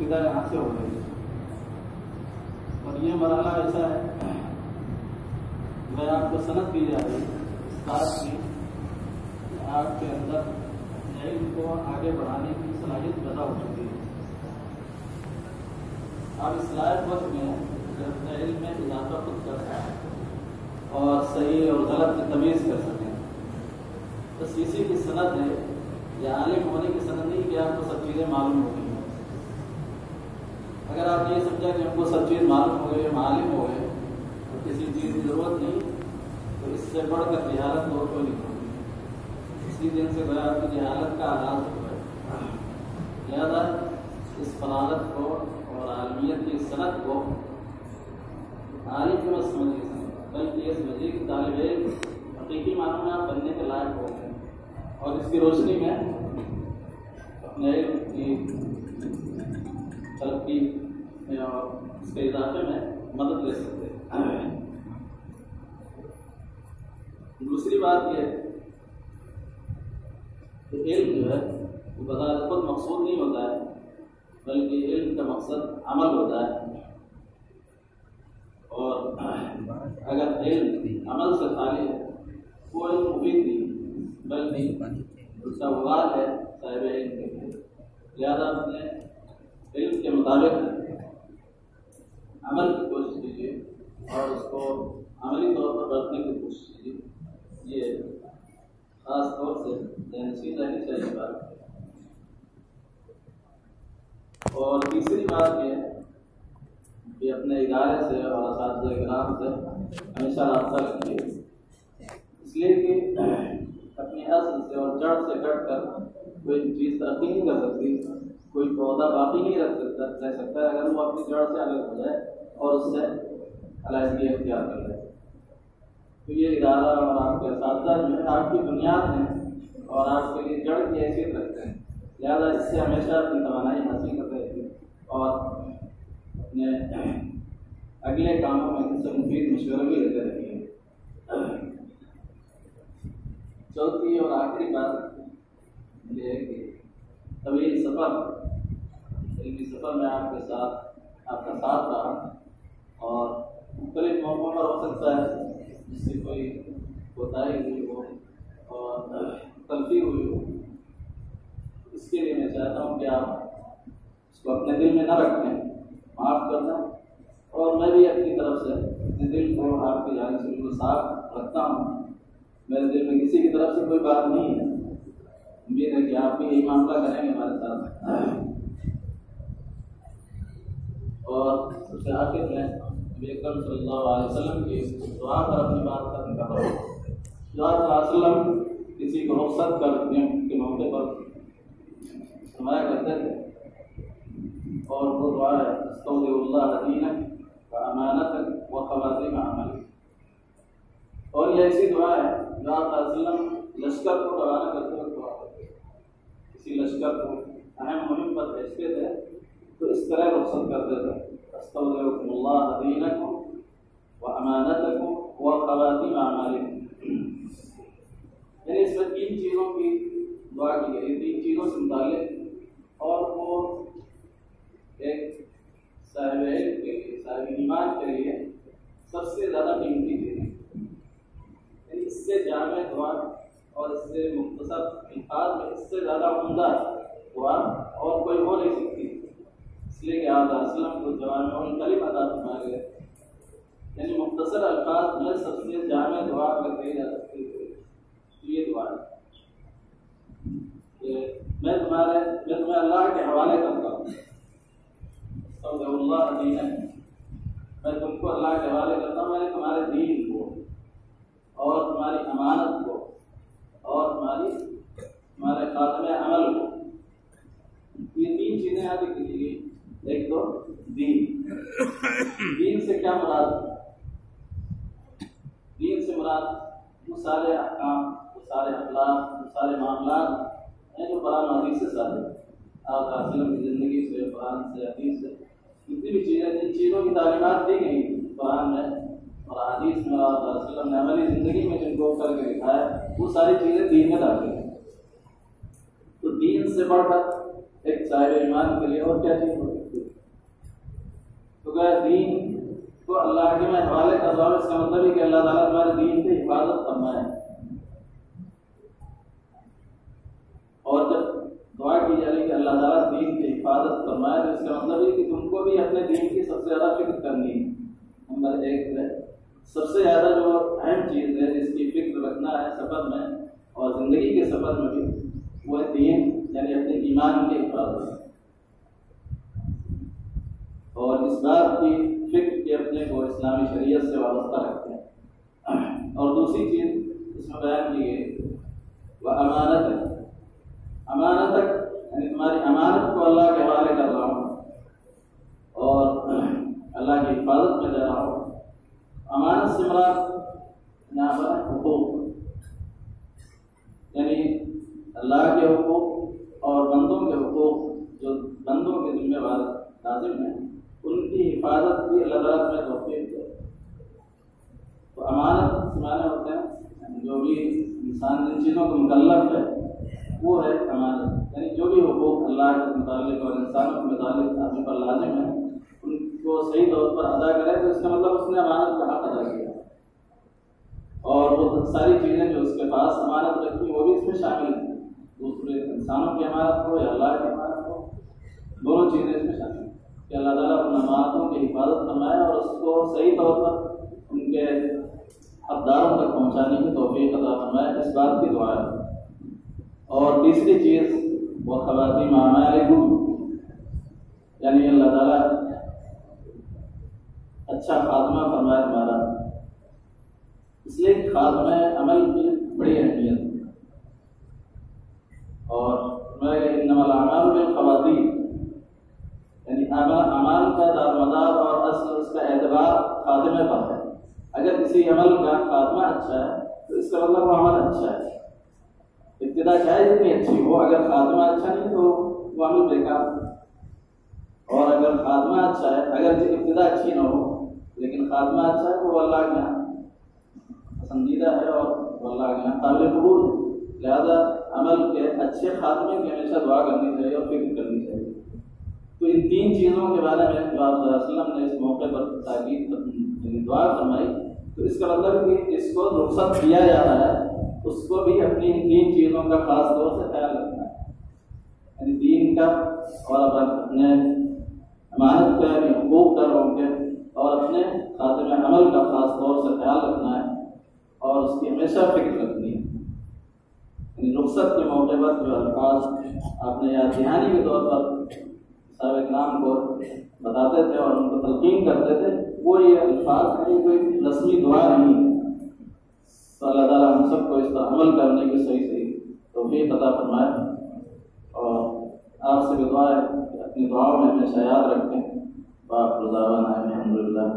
ابتدا یہاں سے ہو گئی اور یہ مرحلہ ایسا ہے میں آپ کو صنعت دی جا رہی اس بات کی کہ آپ کے اندر علم کو آگے بڑھانے کی صلاحیت پیدا ہو چکی ہے. آپ اس لائق وقت میں اپنے علم میں اضافہ خود کر سکیں اور صحیح اور غلط کی تمیز کر سکیں. بس اسی کی صنعت ہے، یا عالم ہونے کی صنعت نہیں کہ آپ کو سب چیزیں معلوم ہو گئی ہیں. اگر آپ یہ سمجھا کہ ہم کو سب چیز معلوم ہو گئی، ہم عالم ہو گئے اور کسی چیز کی ضرورت نہیں، تو اس سے بڑھ کر جہالت اور کوئی نہیں ہوگی. اسی دن سے گویا آپ کی جہالت کا آغاز ہوا ہے. لہٰذا اس فلاحت کو اور عالمیت کی صنعت کو عالم کی مت سمجھیے، بلکہ یہ سمجھیے کہ طالب علم حقیقی معنوں میں آپ بننے کے لائق ہو گئے اور اس کی روشنی میں اپنے علم کی ترقی اور اس کے اضافے میں مدد لے سکتے ہیں. دوسری بات یہ کہ علم جو ہے وہ بذات خود مقصود نہیں ہوتا ہے، بلکہ علم کا مقصد عمل ہوتا ہے. اور اگر علم عمل سے خالی ہے وہ علم مفید نہیں بلکہ اس کا وبال ہے صاحب علم کے لیے. لہٰذا اپنے علم کے مطابق عمل کی کوشش کیجیے اور اس کو عملی طور پر برتنے کی کوشش کیجیے. یہ خاص طور سے نصیحت رہنی چاہیے بات. اور تیسری بات یہ ہے کہ اپنے ادارے سے اور اساتذہ کرام سے ہمیشہ رابطہ رکھیے، اس لیے کہ اپنی اصل سے اور جڑ سے کٹ کر کوئی چیز ترقی نہیں کر سکتی، کوئی پودا باقی نہیں رہ سکتا اگر وہ اپنی جڑ سے الگ ہو جائے اور اس سے علیحدگی اختیار کر لے. تو یہ ادارہ اور آپ کے اساتذہ جو ہے آپ کی بنیاد ہیں اور آپ کے لیے جڑ کی حیثیت رکھتے ہیں. لہٰذا اس سے ہمیشہ اپنی توانائی حاصل کرتے رہیے اور اپنے اگلے کاموں میں ان سے مفید مشورے بھی لیتے رہیے. چوتھی اور آخری بات یہ ہے کہ طویل سفر علمی سفر میں آپ کے ساتھ آپ کا ساتھ رہا اور مختلف موقعوں پر ہو سکتا ہے جس سے کوئی کوتاہی ہوئی ہو اور غلطی ہوئی ہو. اس کے لیے میں چاہتا ہوں کہ آپ اس کو اپنے دل میں نہ رکھیں، معاف کرنا. اور میں بھی اپنی طرف سے اپنے دل کو آپ کی جانب سے بالکل صاف رکھتا ہوں. میرے دل میں کسی کی طرف سے کوئی بات نہیں ہے. امید ہے کہ آپ بھی یہی معاملہ کریں گے ہمارے ساتھ. اور سب سے آخر میں نبی اکرم صلی اللہ علیہ وسلم کی دعا پر اپنی بات ختم کر رہا ہوں. صلی اللہ علیہ وسلم کسی کو رخصت کرنے کے موقع پر فرمایا کرتے تھے اور وہ دعا ہے استودع اللہ دینک و امانتک و خواتیم عملک. اور یہ ایسی دعا ہے جو آپ علیہ وسلم لشکر کو روانہ کرتے وقت دعا کرتے تھے. کسی لشکر کو اہم مہم پر بھیجتے تھے تو اس طرح رخصت کرتے تھے استودعکم اللہ دینکم و امانتکم و خواتیم اعمالکم. یعنی اس میں 3 چیزوں کی دعا کی گئی، 3 چیزوں سے متعلق، اور وہ ایک صاحب علم کے لیے صاحب ایمان کے لیے سب سے زیادہ قیمتی چیز ہے. یعنی اس سے جامع دعا اور اس سے مختصر الفاظ میں اس سے زیادہ عمدہ دعا اور کوئی ہو نہیں سکتی. اس لیے کہ آپ علیہ وسلم کو جوامع الکلم عطا فرمایا گیا. یعنی مختصر الفاظ میں سب سے جامع دعا اگر کہی جا سکتی ہے تو یہ دعا ہے کہ میں تمہیں اللہ کے حوالے کرتا ہوں. استودع اللہ دینک، میں تم کو اللہ کے حوالے کرتا ہوں. میں نے تمہارے دین کو اور تمہاری امانت کو اور تمہارے خاتمہ عمل کو. یہ 3 چیزیں یاد رکھی گئی. ایک تو دین. دین سے کیا مراد؟ دین سے مراد وہ سارے احکام، وہ سارے اخلاق، وہ سارے معاملات ہیں جو قرآن و حدیث سے ثابت ہیں. آپ علیہ وسلم کی زندگی سے، قرآن سے، حدیث سے جتنی بھی چیزیں جن چیزوں کی تعلیمات دی گئی قرآن میں اور حدیث میں اور علیہ وسلم نے عملی زندگی میں جن کو کر کے دکھایا وہ ساری چیزیں دین میں داخل ہیں. تو دین سے بڑھ کر ایک صاحب ایمان کے لیے اور کیا چیز ہو سکتی ہے؟ تو کیا دین کو اللہ کے میں حوالے کر رہا ہوں، اس کا مطلب ہے کہ اللہ تعالیٰ ہمارے دین کی حفاظت فرمائے. اور جب دعا کی جا رہی کہ اللہ تعالیٰ دین کی حفاظت فرمائے تو اس کا مطلب ہے کہ تم کو بھی اپنے دین کی سب سے زیادہ فکر کرنی ہے. نمبر 1 ہے سب سے زیادہ جو اہم چیز ہے جس کی فکر رکھنا ہے سفر میں اور زندگی کے سفر میں بھی، وہ ہے دین، یعنی اپنے ایمان کی حفاظت. اور اس بات کی فکر کہ اپنے کو اسلامی شریعت سے وابستہ رکھتے ہیں. اور دوسری چیز اس میں بیان کی گئی وہ امانت ہے. امانت یعنی تمہاری امانت کو اللہ کے حوالے کر رہا ہوں اور اللہ کی حفاظت میں دے رہا ہوں. امانت سے مراد یہاں پر حقوق، یعنی اللہ کے حقوق اور بندوں کے حقوق جو بندوں کے ذمہ وار لازم ہیں، ان کی حفاظت بھی اللہ تعالیٰ میں توفیق ہے. تو امانت کے معنی ہوتے ہیں جو بھی انسان جن چیزوں کو مکلف ہے وہ ہے امانت، یعنی جو بھی حقوق اللہ کے متعلق اور انسانوں کے متعلق آدمی پر لازم ہے ان کو صحیح طور پر ادا کرے تو اس کا مطلب اس نے امانت کا حق ادا کیا. اور وہ ساری چیزیں جو اس کے پاس امانت رکھی وہ بھی اس میں شامل ہیں، دوسرے انسانوں کی امانت ہو یا اللہ کی امانت ہو، دونوں چیزیں اس میں شامل ہیں کہ اللہ تعالیٰ اپنے امانتوں کی حفاظت فرمائے اور اس کو صحیح طور پر ان کے حقداروں تک پہنچانے کی توفیق عطا فرمائے. اس بات کی دعا ہے. اور تیسری چیز وہ خواتین اعمالکم، یعنی اللہ تعالیٰ اچھا خاتمہ فرمائے تمہارا. اس لیے خاتمہ عمل کی بڑی اہمیت ہے. اور انما الاعمال بالخواتیم، یعنی اعمال کا دارمدار اور اصل اس کا اعتبار خاتمے پر ہے. اگر کسی عمل کا خاتمہ اچھا ہے تو اس کا مطلب وہ عمل اچھا ہے. ابتدا چاہے جتنی اچھی ہو، اگر خاتمہ اچھا نہیں تو وہ عمل بیکار. اور اگر خاتمہ اچھا ہے، اگر ابتدا اچھی نہ ہو لیکن خاتمہ اچھا ہے تو وہ اللہ کے یہاں پسندیدہ ہے اور وہ اللہ کے یہاں قابل قبول ہے. لہذا عمل کے اچھے خاتمے کی ہمیشہ دعا کرنی چاہیے اور فکر کرنی چاہیے. تو ان 3 چیزوں کے بارے میں جو آپ صلی اللہ علیہ وسلم نے اس موقع پر تاکید دعا فرمائی، تو اس کا مطلب کہ جس کو رخصت کیا جا رہا ہے اس کو بھی اپنی ان 3 چیزوں کا خاص طور سے خیال رکھنا ہے، یعنی دین کا اور اپنے امانت کا، یعنی حقوق کا لوگوں کے، اور اپنے خاتمہ عمل کا خاص طور سے خیال رکھنا ہے اور اس کی ہمیشہ فکر رکھنی ہے. یعنی رخصت کے موقع پر جو الفاظ آپ نے یاد دہانی کے طور پر صحابہ کرام کو بتاتے تھے اور ان کو تلقین کرتے تھے، وہ یہ الفاظ ہیں، کوئی رسمی دعا نہیں ہے. تو اللہ تعالیٰ ہم سب کو اس پر عمل کرنے کی صحیح توفیق عطا فرمائے. اور آپ سے بھی دعا ہے کہ اپنی دعاؤں میں ہمیشہ یاد رکھیں. باپ رضاوان الحمد للہ.